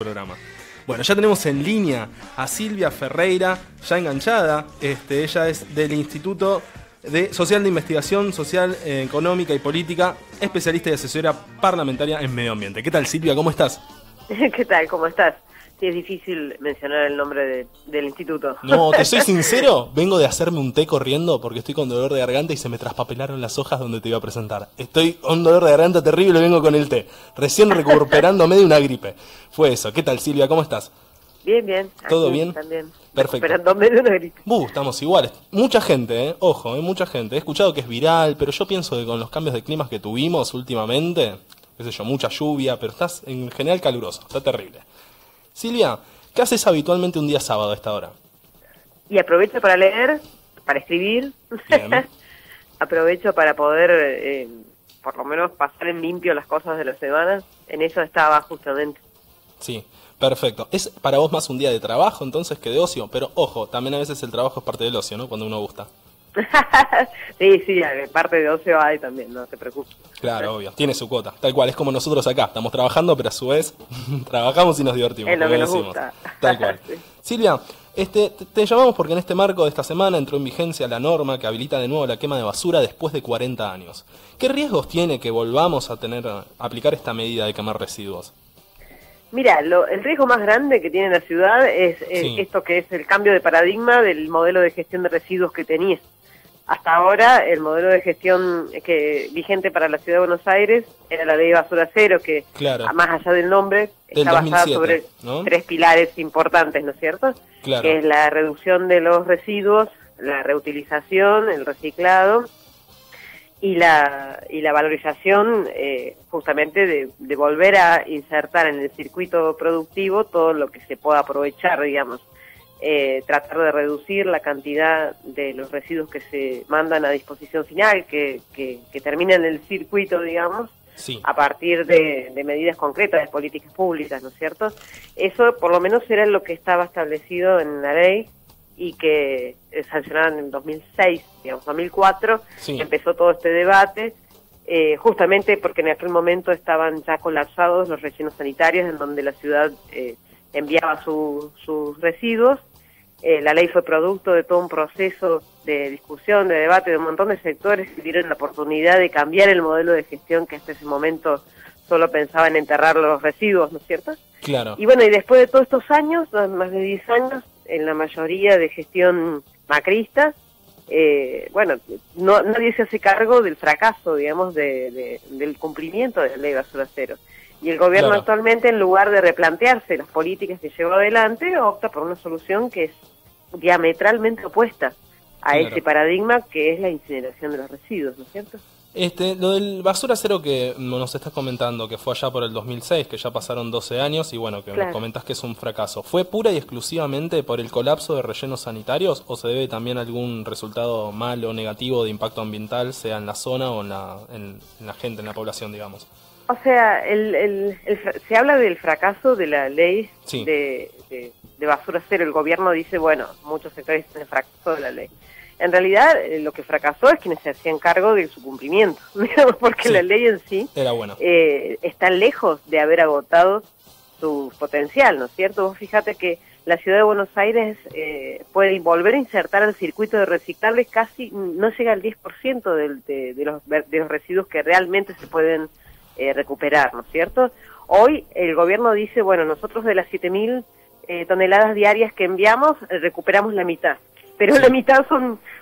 Programa. Bueno, ya tenemos en línea a Silvia Ferreira, ya enganchada. Ella es del Instituto Social de Investigación Social, Económica y Política, especialista y asesora parlamentaria en medio ambiente. ¿Qué tal, Silvia? ¿Cómo estás? ¿Qué tal? ¿Cómo estás? Sí, es difícil mencionar el nombre del instituto. No, te soy sincero, vengo de hacerme un té corriendo porque estoy con dolor de garganta y se me traspapelaron las hojas donde te iba a presentar. Estoy con un dolor de garganta terrible, vengo con el té. Recién recuperándome de una gripe. Fue eso. ¿Qué tal, Silvia? ¿Cómo estás? Bien, bien. ¿Todo bien? También. Perfecto. Recuperándome de una gripe. Estamos iguales. Mucha gente, ojo, mucha gente. He escuchado que es viral, pero yo pienso que con los cambios de clima que tuvimos últimamente, qué sé yo, mucha lluvia, pero estás en general caluroso, está terrible. Silvia, ¿qué haces habitualmente un día sábado a esta hora? Y aprovecho para leer, para escribir. Bien. Aprovecho para poder, por lo menos, pasar en limpio las cosas de la semana. En eso estaba justamente. Sí, perfecto. Es para vos más un día de trabajo entonces que de ocio, pero ojo, también a veces el trabajo es parte del ocio, ¿no? Cuando uno gusta. Sí, parte de ocio hay también, no te preocupes. Claro, obvio, tiene su cuota, tal cual, es como nosotros acá, estamos trabajando, pero a su vez trabajamos y nos divertimos. Es lo como que nos decimos. gusta. Tal cual. Sí. Silvia, te llamamos porque en este marco de esta semana entró en vigencia la norma que habilita de nuevo la quema de basura después de 40 años. ¿Qué riesgos tiene que volvamos a aplicar esta medida de quemar residuos? Mira, el riesgo más grande que tiene la ciudad es Sí. esto que es el cambio de paradigma del modelo de gestión de residuos que tenía. Hasta ahora, el modelo de gestión vigente para la Ciudad de Buenos Aires era la ley Basura Cero, que Claro. más allá del nombre, Del está basada 2007, sobre ¿no? 3 pilares importantes, ¿no es cierto? Claro. Que es la reducción de los residuos, la reutilización, el reciclado y la valorización justamente de volver a insertar en el circuito productivo todo lo que se pueda aprovechar, digamos. Tratar de reducir la cantidad de los residuos que se mandan a disposición final, que terminan en el circuito, digamos, Sí. a partir de medidas concretas, de políticas públicas, ¿no es cierto? Eso por lo menos era lo que estaba establecido en la ley y que sancionaron en 2006, digamos, 2004, Sí. empezó todo este debate, justamente porque en aquel momento estaban ya colapsados los rellenos sanitarios en donde la ciudad enviaba sus residuos. La ley fue producto de todo un proceso de discusión, de debate, de un montón de sectores que dieron la oportunidad de cambiar el modelo de gestión que hasta ese momento solo pensaba en enterrar los residuos, ¿no es cierto? Claro. Y bueno, y después de todos estos años, más de 10 años, en la mayoría de gestión macrista, nadie se hace cargo del fracaso, digamos, del cumplimiento de la ley Basura Cero. Y el gobierno Claro. actualmente, en lugar de replantearse las políticas que llevó adelante, opta por una solución que es diametralmente opuesta a Claro. ese paradigma que es la incineración de los residuos, ¿no es cierto? Lo del Basura Cero que nos estás comentando, que fue allá por el 2006, que ya pasaron 12 años y bueno, que Claro. nos comentás que es un fracaso. ¿Fue pura y exclusivamente por el colapso de rellenos sanitarios o se debe también a algún resultado malo o negativo de impacto ambiental, sea en la zona o en la gente, en la población, digamos? O sea, se habla del fracaso de la ley Sí. de Basura Cero. El gobierno dice, bueno, muchos sectores dicen el fracaso de la ley. En realidad, lo que fracasó es quienes se hacían cargo de su cumplimiento, digamos, porque Sí. la ley en sí Era bueno. está lejos de haber agotado su potencial, ¿no es cierto? Vos fíjate que la Ciudad de Buenos Aires puede volver a insertar al circuito de reciclables casi, no llega al 10% de los residuos que realmente se pueden recuperar, ¿no es cierto? Hoy el gobierno dice, bueno, nosotros de las 7.000 toneladas diarias que enviamos, recuperamos la mitad. Pero Sí. la mitad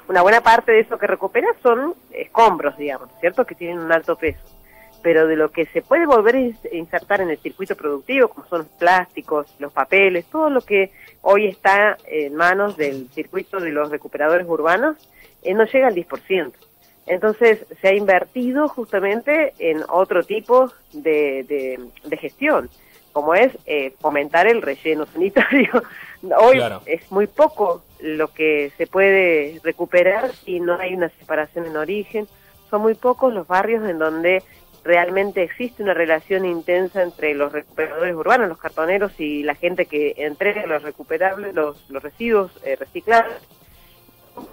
una buena parte de eso que recupera son escombros, digamos, ¿cierto? Que tienen un alto peso. Pero de lo que se puede volver a insertar en el circuito productivo, como son los plásticos, los papeles, todo lo que hoy está en manos del circuito de los recuperadores urbanos, no llega al 10%. Entonces se ha invertido justamente en otro tipo de gestión, como es fomentar el relleno sanitario. Hoy Claro. es muy poco lo que se puede recuperar si no hay una separación en origen. Son muy pocos los barrios en donde realmente existe una relación intensa entre los recuperadores urbanos, los cartoneros y la gente que entrega los recuperables, los residuos reciclados.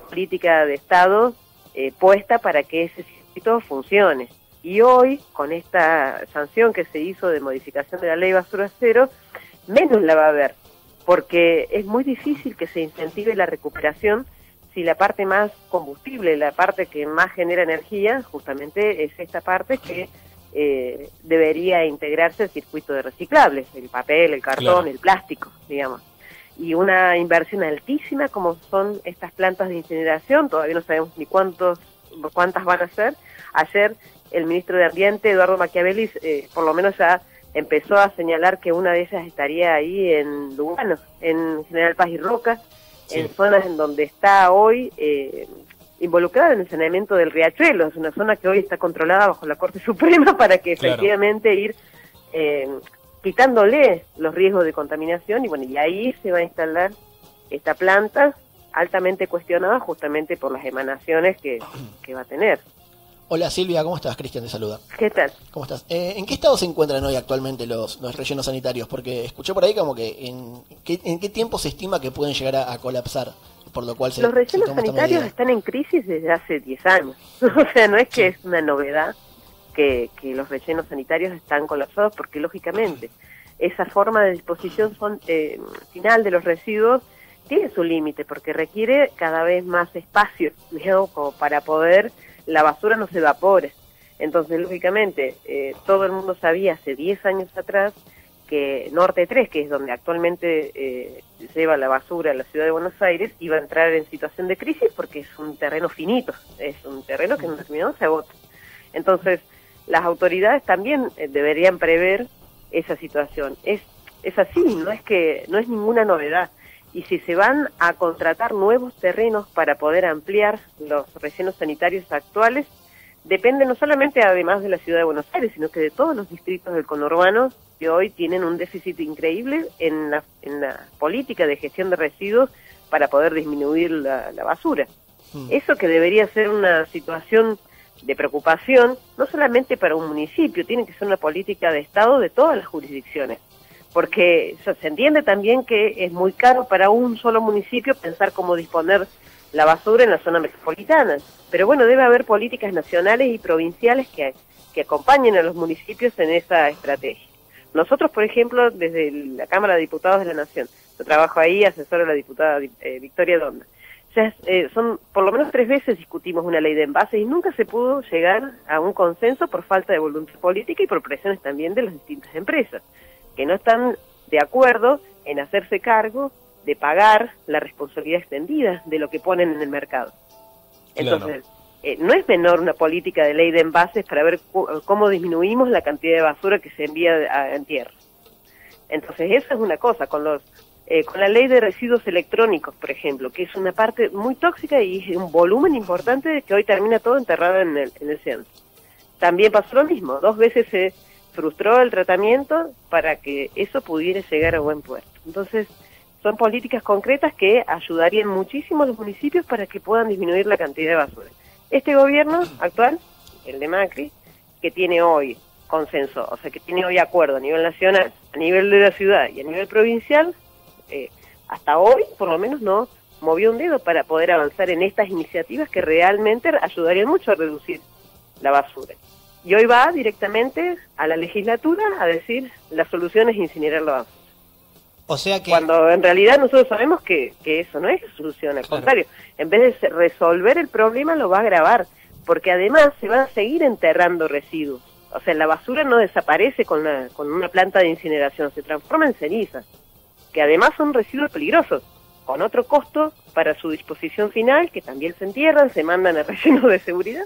Política de Estado puesta para que ese circuito funcione. Y hoy, con esta sanción que se hizo de modificación de la ley Basura Cero, menos la va a haber, porque es muy difícil que se incentive la recuperación si la parte más combustible, la parte que más genera energía, justamente es esta parte que debería integrarse al circuito de reciclables, el papel, el cartón, el plástico, digamos. Y una inversión altísima como son estas plantas de incineración, todavía no sabemos ni cuántas van a ser. Ayer el ministro de Ambiente, Eduardo Machiavelli, por lo menos ya empezó a señalar que una de ellas estaría ahí en Lugano, en General Paz y Roca, en zonas en donde está hoy involucrada en el saneamiento del riachuelo. Es una zona que hoy está controlada bajo la Corte Suprema para que efectivamente ir quitándole los riesgos de contaminación, y bueno, y ahí se va a instalar esta planta altamente cuestionada justamente por las emanaciones que va a tener. Hola Silvia, ¿cómo estás? Cristian te saluda. ¿Qué tal? ¿Cómo estás? ¿En qué estado se encuentran hoy actualmente los rellenos sanitarios? Porque escuché por ahí como que en qué tiempo se estima que pueden llegar a colapsar, por lo cual los rellenos sanitarios están en crisis desde hace 10 años. O sea, no es que es una novedad que los rellenos sanitarios están colapsados, porque lógicamente esa forma de disposición final de los residuos tiene su límite, porque requiere cada vez más espacio, digamos, como para poder la basura no se evapore. Entonces, lógicamente, todo el mundo sabía hace 10 años atrás que Norte 3, que es donde actualmente lleva la basura a la ciudad de Buenos Aires, iba a entrar en situación de crisis porque es un terreno finito, es un terreno que en un determinado se agota. Entonces, las autoridades también deberían prever esa situación. Es así, no es ninguna novedad. Y si se van a contratar nuevos terrenos para poder ampliar los rellenos sanitarios actuales, depende no solamente además de la ciudad de Buenos Aires, sino que de todos los distritos del conurbano que hoy tienen un déficit increíble en la política de gestión de residuos para poder disminuir la basura. Eso que debería ser una situación de preocupación, no solamente para un municipio, tiene que ser una política de Estado de todas las jurisdicciones, porque se entiende también que es muy caro para un solo municipio pensar cómo disponer la basura en la zona metropolitana, pero bueno, debe haber políticas nacionales y provinciales que acompañen a los municipios en esa estrategia. Nosotros, por ejemplo, desde la Cámara de Diputados de la Nación, yo trabajo ahí, asesoro a la diputada Victoria Donda, ya son por lo menos 3 veces discutimos una ley de envases y nunca se pudo llegar a un consenso por falta de voluntad política y por presiones también de las distintas empresas, que no están de acuerdo en hacerse cargo de pagar la responsabilidad extendida de lo que ponen en el mercado. Entonces, no es menor una política de ley de envases para ver cómo disminuimos la cantidad de basura que se envía en tierra. Entonces, eso es una cosa. Con la ley de residuos electrónicos, por ejemplo, que es una parte muy tóxica y un volumen importante que hoy termina todo enterrado en el centro. También pasó lo mismo, 2 veces se frustró el tratamiento para que eso pudiera llegar a buen puerto. Entonces, son políticas concretas que ayudarían muchísimo a los municipios para que puedan disminuir la cantidad de basura. Este gobierno actual, el de Macri, que tiene hoy consenso, o sea, que tiene hoy acuerdo a nivel nacional, a nivel de la ciudad y a nivel provincial, hasta hoy, por lo menos, no movió un dedo para poder avanzar en estas iniciativas que realmente ayudarían mucho a reducir la basura. Y hoy va directamente a la legislatura a decir la solución es incinerar la basura. O sea que... Cuando en realidad nosotros sabemos que eso no es la solución, al contrario, en vez de resolver el problema lo va a agravar, porque además se van a seguir enterrando residuos. O sea, la basura no desaparece con una planta de incineración, se transforma en cenizas, que además son residuos peligrosos, con otro costo para su disposición final, que también se entierran, se mandan a rellenos de seguridad,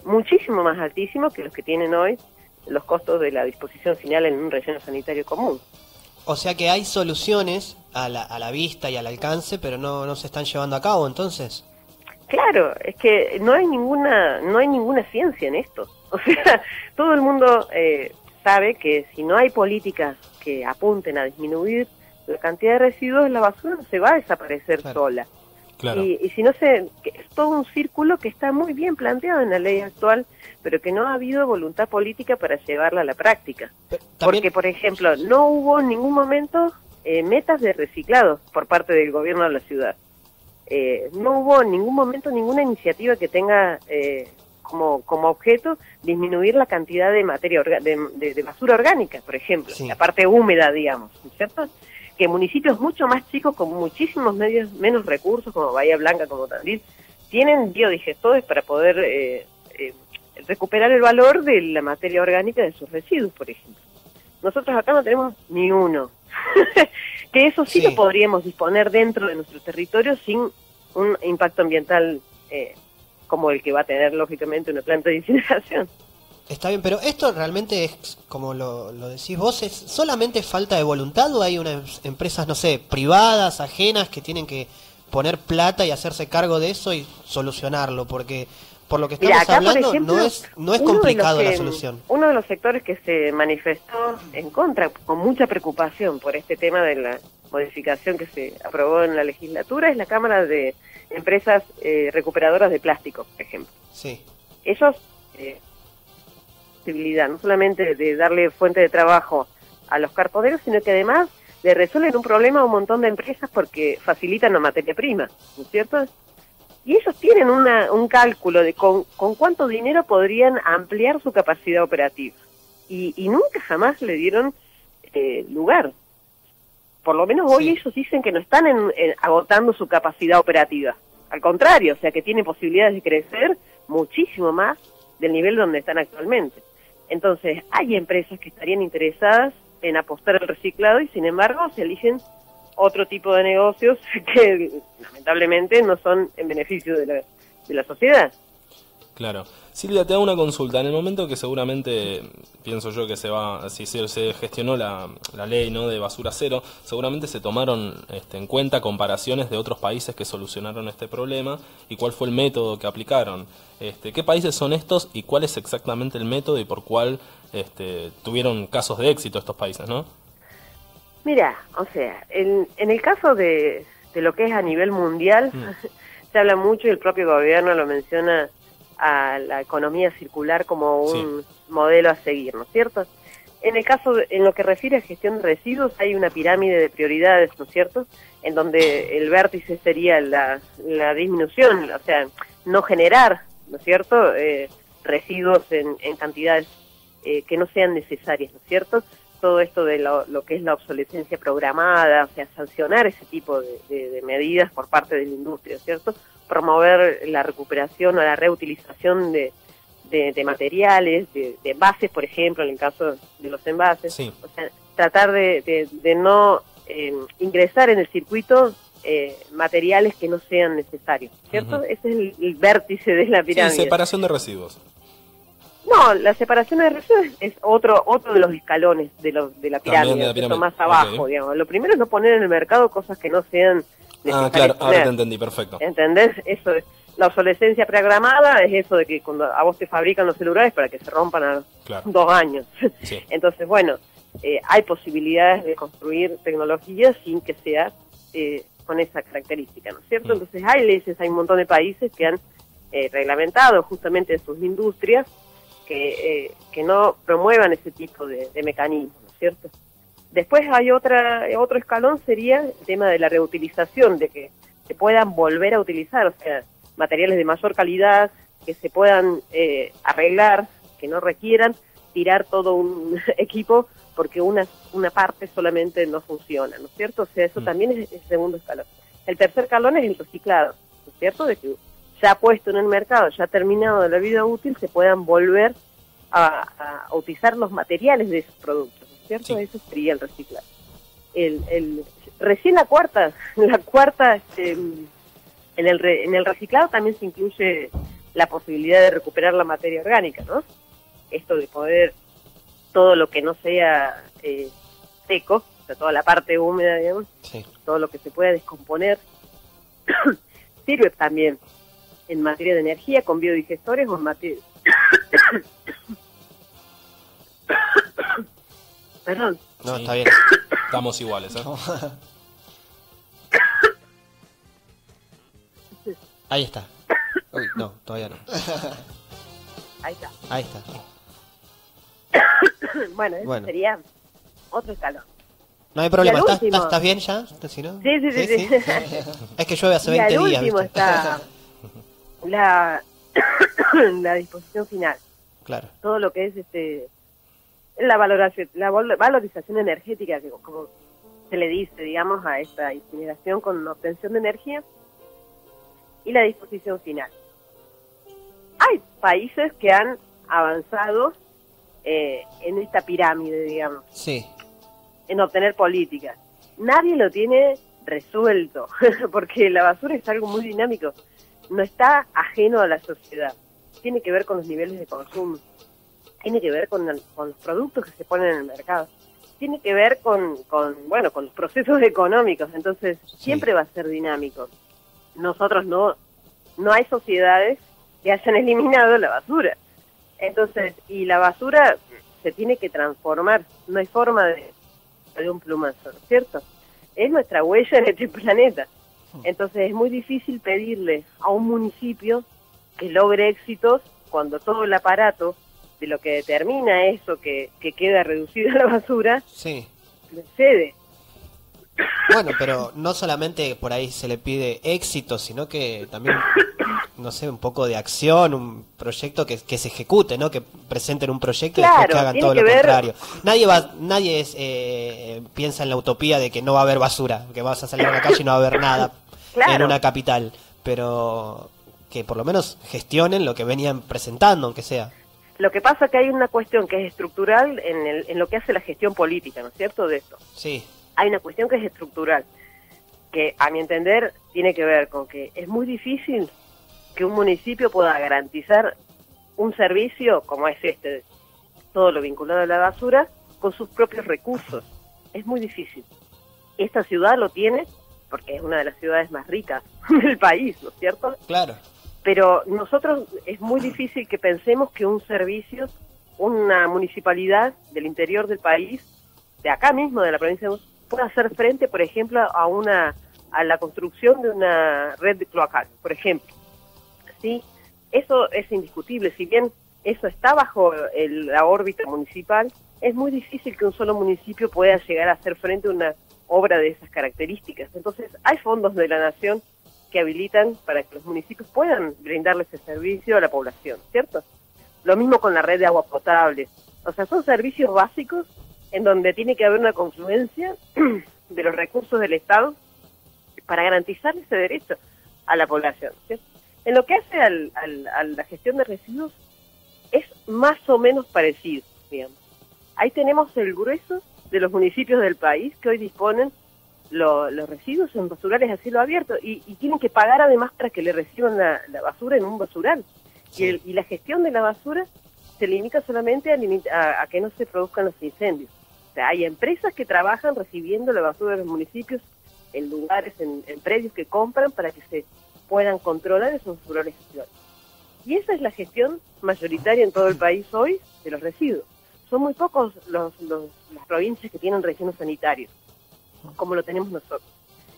muchísimo más altísimo que los que tienen hoy los costos de la disposición final en un relleno sanitario común. O sea que hay soluciones a la vista y al alcance, pero no se están llevando a cabo, entonces. Claro, es que no hay ninguna ciencia en esto. O sea, todo el mundo sabe que si no hay políticas que apunten a disminuir la cantidad de residuos, la basura no se va a desaparecer sola. Claro. Y si no es todo un círculo que está muy bien planteado en la ley actual, pero que no ha habido voluntad política para llevarla a la práctica. Porque, por ejemplo, no hubo en ningún momento metas de reciclado por parte del gobierno de la ciudad. No hubo en ningún momento ninguna iniciativa que tenga como objeto disminuir la cantidad de materia de basura orgánica, por ejemplo, Sí. la parte húmeda, digamos, ¿no es cierto? Que municipios mucho más chicos, con muchísimos menos recursos, como Bahía Blanca, como Tandil, tienen biodigestores para poder recuperar el valor de la materia orgánica de sus residuos, por ejemplo. Nosotros acá no tenemos ni uno. Que eso sí, Sí. lo podríamos disponer dentro de nuestro territorio sin un impacto ambiental como el que va a tener, lógicamente, una planta de incineración. Está bien, pero esto realmente es, como lo decís vos, ¿es solamente falta de voluntad o hay unas empresas, no sé, privadas, ajenas, que tienen que poner plata y hacerse cargo de eso y solucionarlo? Porque por lo que estamos Mira, acá, por hablando, ejemplo, no es uno de complicado los la que- solución. Uno de los sectores que se manifestó en contra, con mucha preocupación por este tema de la modificación que se aprobó en la legislatura, es la Cámara de Empresas Recuperadoras de Plástico, por ejemplo. Sí, Ellos, posibilidad no solamente de darle fuente de trabajo a los cartoneros, sino que además le resuelven un problema a un montón de empresas porque facilitan la materia prima, ¿no es cierto? Y ellos tienen un cálculo de con cuánto dinero podrían ampliar su capacidad operativa. Y nunca jamás le dieron lugar. Por lo menos hoy Sí. ellos dicen que no están agotando su capacidad operativa. Al contrario, o sea que tienen posibilidades de crecer muchísimo más del nivel donde están actualmente. Entonces, hay empresas que estarían interesadas en apostar al reciclado y sin embargo se eligen otro tipo de negocios que lamentablemente no son en beneficio de la sociedad. Claro. Silvia, te hago una consulta. En el momento que seguramente, pienso yo que si se gestionó la ley, ¿no?, de basura cero, seguramente se tomaron en cuenta comparaciones de otros países que solucionaron este problema y cuál fue el método que aplicaron. ¿Qué países son estos y cuál es exactamente el método y por cuál tuvieron casos de éxito estos países, ¿no? Mira, o sea, en el caso de lo que es a nivel mundial, se habla mucho y el propio gobierno lo menciona a la economía circular como un modelo a seguir, ¿no es cierto? En el caso, en lo que refiere a gestión de residuos, hay una pirámide de prioridades, ¿no es cierto?, en donde el vértice sería la disminución, o sea, no generar, ¿no es cierto?, residuos en cantidades que no sean necesarias, ¿no es cierto?, todo esto de lo que es la obsolescencia programada, o sea, sancionar ese tipo de medidas por parte de la industria, ¿cierto?, promover la recuperación o la reutilización de materiales, de envases, por ejemplo, en el caso de los envases. Sí. O sea, tratar de no ingresar en el circuito materiales que no sean necesarios, ¿cierto? Ujú. Ese es el vértice de la Sí, pirámide. separación de residuos. No, la separación de residuos es otro de los escalones de la pirámide, de la pirámide. eso más abajo, Ok. digamos. Lo primero es no poner en el mercado cosas que no sean necesarias. Claro, ahora tener. te entendí, perfecto. ¿Entendés? Eso es. La obsolescencia programada es eso de que cuando a vos te fabrican los celulares para que se rompan a Claro. 2 años. Sí. Entonces, bueno, hay posibilidades de construir tecnologías sin que sea con esa característica, ¿no es cierto? Entonces hay leyes, hay un montón de países que han reglamentado justamente en sus industrias que no promuevan ese tipo de mecanismos, ¿no es cierto? Después hay otro escalón, sería el tema de la reutilización, de que se puedan volver a utilizar, o sea, materiales de mayor calidad, que se puedan arreglar, que no requieran tirar todo un equipo porque una parte solamente no funciona, ¿no es cierto? O sea, eso también es el segundo escalón. El tercer escalón es el reciclado, ¿no es cierto? De que ya puesto en el mercado, ya terminado de la vida útil, se puedan volver a utilizar los materiales de esos productos, ¿no es cierto? Sí. Eso sería el reciclado. Recién la cuarta en el reciclado también se incluye la posibilidad de recuperar la materia orgánica, ¿no? Esto de poder, todo lo que no sea seco, o sea, toda la parte húmeda, digamos, sí. todo lo que se pueda descomponer, sirve también en materia de energía con biodigestores o en materia... Perdón. No, Sí. está bien. Estamos iguales, ¿eh? Ahí está. Uy, no, todavía no. Ahí está. Ahí está. Bueno, eso Bueno. sería otro escalón. No hay problema. Y al ¿Estás, último. estás bien ya? ¿Si no? Sí. Es que llueve hace Y 20 al días. último ¿viste? está la la disposición final. Claro. Todo lo que es la valorización energética, que como se le dice, digamos, a esta incineración con obtención de energía, y la disposición final. Hay países que han avanzado en esta pirámide, digamos, Sí. en obtener políticas. Nadie lo tiene resuelto, porque la basura es algo muy dinámico, no está ajeno a la sociedad, tiene que ver con los niveles de consumo, tiene que ver con los productos que se ponen en el mercado, tiene que ver con los procesos económicos, entonces siempre va a ser dinámico. Nosotros no hay sociedades que hayan eliminado la basura, entonces, y la basura se tiene que transformar, no hay forma de un plumazo, ¿no es cierto? Es nuestra huella en este planeta. Entonces es muy difícil pedirle a un municipio que logre éxitos cuando todo el aparato de lo que determina eso que queda reducido a la basura Sí. le cede. Bueno, pero no solamente por ahí se le pide éxito, sino que también, no sé, un poco de acción, un proyecto que se ejecute, ¿no? Que presenten un proyecto y Claro, después que hagan tiene todo que lo ver- contrario. Nadie piensa en la utopía de que no va a haber basura, que vas a salir a la calle y no va a haber nada Claro. en una capital, pero que por lo menos gestionen lo que venían presentando, aunque sea. Lo que pasa es que hay una cuestión que es estructural en lo que hace la gestión política, ¿no es cierto?, de esto. Sí, Hay una cuestión que es estructural, que a mi entender tiene que ver con que es muy difícil que un municipio pueda garantizar un servicio como es todo lo vinculado a la basura, con sus propios recursos. Es muy difícil. Esta ciudad lo tiene porque es una de las ciudades más ricas del país, ¿no es cierto? claro. Pero nosotros es muy difícil que pensemos que un servicio, una municipalidad del interior del país, de acá mismo, de la provincia de Buenos Aires, pueda hacer frente, por ejemplo, a la construcción de una red cloacal, por ejemplo. ¿Sí? Eso es indiscutible. Si bien eso está bajo la órbita municipal, es muy difícil que un solo municipio pueda llegar a hacer frente a una obra de esas características. Entonces, hay fondos de la nación que habilitan para que los municipios puedan brindarle ese servicio a la población, ¿cierto? Lo mismo con la red de agua potable. O sea, son servicios básicos en donde tiene que haber una confluencia de los recursos del Estado para garantizar ese derecho a la población, ¿cierto? En lo que hace a la gestión de residuos, es más o menos parecido, digamos. Ahí tenemos el grueso de los municipios del país que hoy disponen los residuos en basurales a cielo abierto y tienen que pagar además para que le reciban la basura en un basural. Sí. Y la gestión de la basura se limita solamente a que no se produzcan los incendios. O sea, hay empresas que trabajan recibiendo la basura de los municipios en lugares, en predios que compran para que se puedan controlar esos basurales a cielo abierto. Y esa es la gestión mayoritaria en todo el país hoy de los residuos. Son muy pocos las provincias que tienen rellenos sanitarios, como lo tenemos nosotros.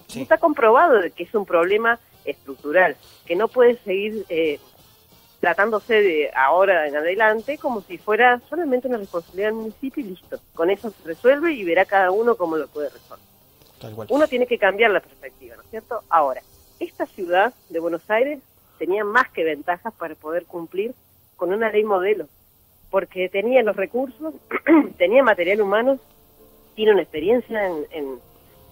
Sí. Y está comprobado de que es un problema estructural, que no puede seguir tratándose de ahora en adelante como si fuera solamente una responsabilidad del municipio y listo. Con eso se resuelve y verá cada uno cómo lo puede resolver. Tal cual. Uno tiene que cambiar la perspectiva, ¿no es cierto? Ahora, esta ciudad de Buenos Aires tenía más que ventajas para poder cumplir con una ley modelo, porque tenía los recursos, tenía material humano, tiene una experiencia en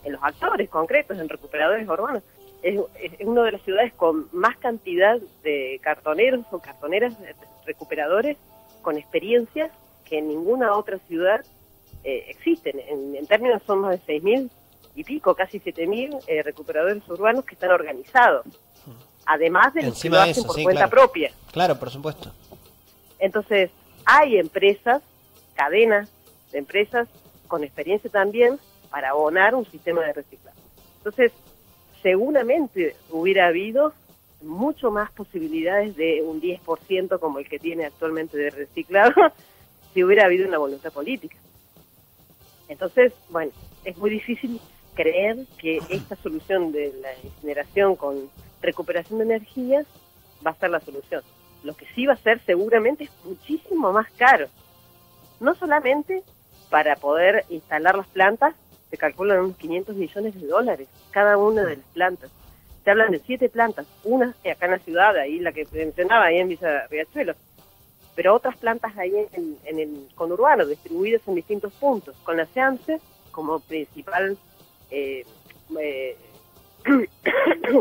los actores concretos, en recuperadores urbanos. Es una de las ciudades con más cantidad de cartoneros o cartoneras, recuperadores, con experiencias que en ninguna otra ciudad existen. En términos son más de 6.000 y pico, casi 7.000 recuperadores urbanos que están organizados. Además de los que Encima lo de hacen eso, por sí, cuenta claro. propia. Claro, por supuesto. Entonces, hay empresas, cadenas de empresas con experiencia también para abonar un sistema de reciclaje. Entonces, seguramente hubiera habido mucho más posibilidades de un 10% como el que tiene actualmente de reciclado si hubiera habido una voluntad política. Entonces, bueno, es muy difícil creer que esta solución de la incineración con recuperación de energías va a ser la solución. Lo que sí va a ser seguramente es muchísimo más caro. No solamente para poder instalar las plantas, se calculan unos $500 millones cada una de las plantas, Se hablan de 7 plantas, una acá en la ciudad, ahí la que mencionaba, ahí en Villa Riachuelo, pero otras plantas ahí en el conurbano, distribuidas en distintos puntos, con la SEAMSE como principal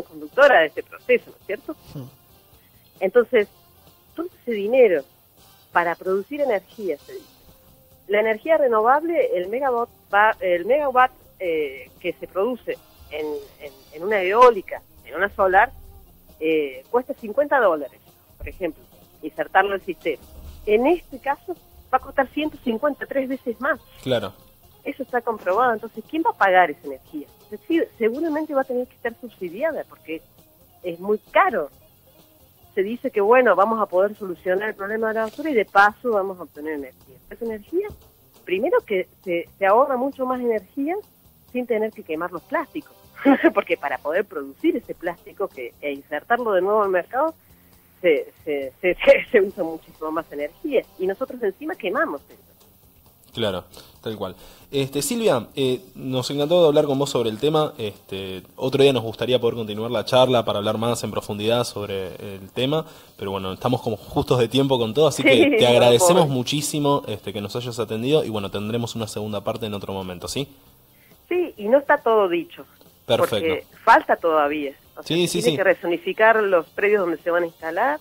conductora de este proceso, ¿no es cierto? Entonces, todo ese dinero para producir energía, se dice. La energía renovable, el megawatt que se produce en una eólica, en una solar, cuesta $50, por ejemplo, insertarlo al sistema. En este caso, va a costar 153 veces más. Claro. Eso está comprobado. Entonces, ¿quién va a pagar esa energía? Es decir, seguramente va a tener que estar subsidiada porque es muy caro. Se dice que, bueno, vamos a poder solucionar el problema de la basura y de paso vamos a obtener energía. Esa energía, primero que se ahorra mucho más energía sin tener que quemar los plásticos. Porque para poder producir ese plástico e insertarlo de nuevo al mercado, se usa muchísimo más energía. Y nosotros encima quemamos eso. Claro, tal cual. Silvia, nos encantó hablar con vos sobre el tema. Otro día nos gustaría poder continuar la charla para hablar más en profundidad sobre el tema, pero bueno, estamos como justos de tiempo con todo, así que te agradecemos muchísimo que nos hayas atendido y bueno, tendremos una segunda parte en otro momento, ¿sí? Sí, y no está todo dicho. Perfecto. Porque falta todavía. O sea, Sí. que rezonificar los predios donde se van a instalar,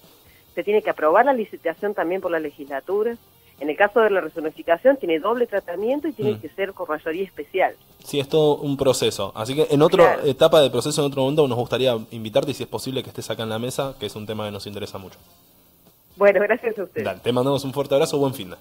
se tiene que aprobar la licitación también por la legislatura. En el caso de la rezonificación tiene doble tratamiento y tiene que ser con rayoría especial. Sí, es todo un proceso. Así que en otra etapa del proceso, en otro momento, nos gustaría invitarte y si es posible que estés acá en la mesa, que es un tema que nos interesa mucho. Bueno, gracias a ustedes. Dale, te mandamos un fuerte abrazo, buen fin de.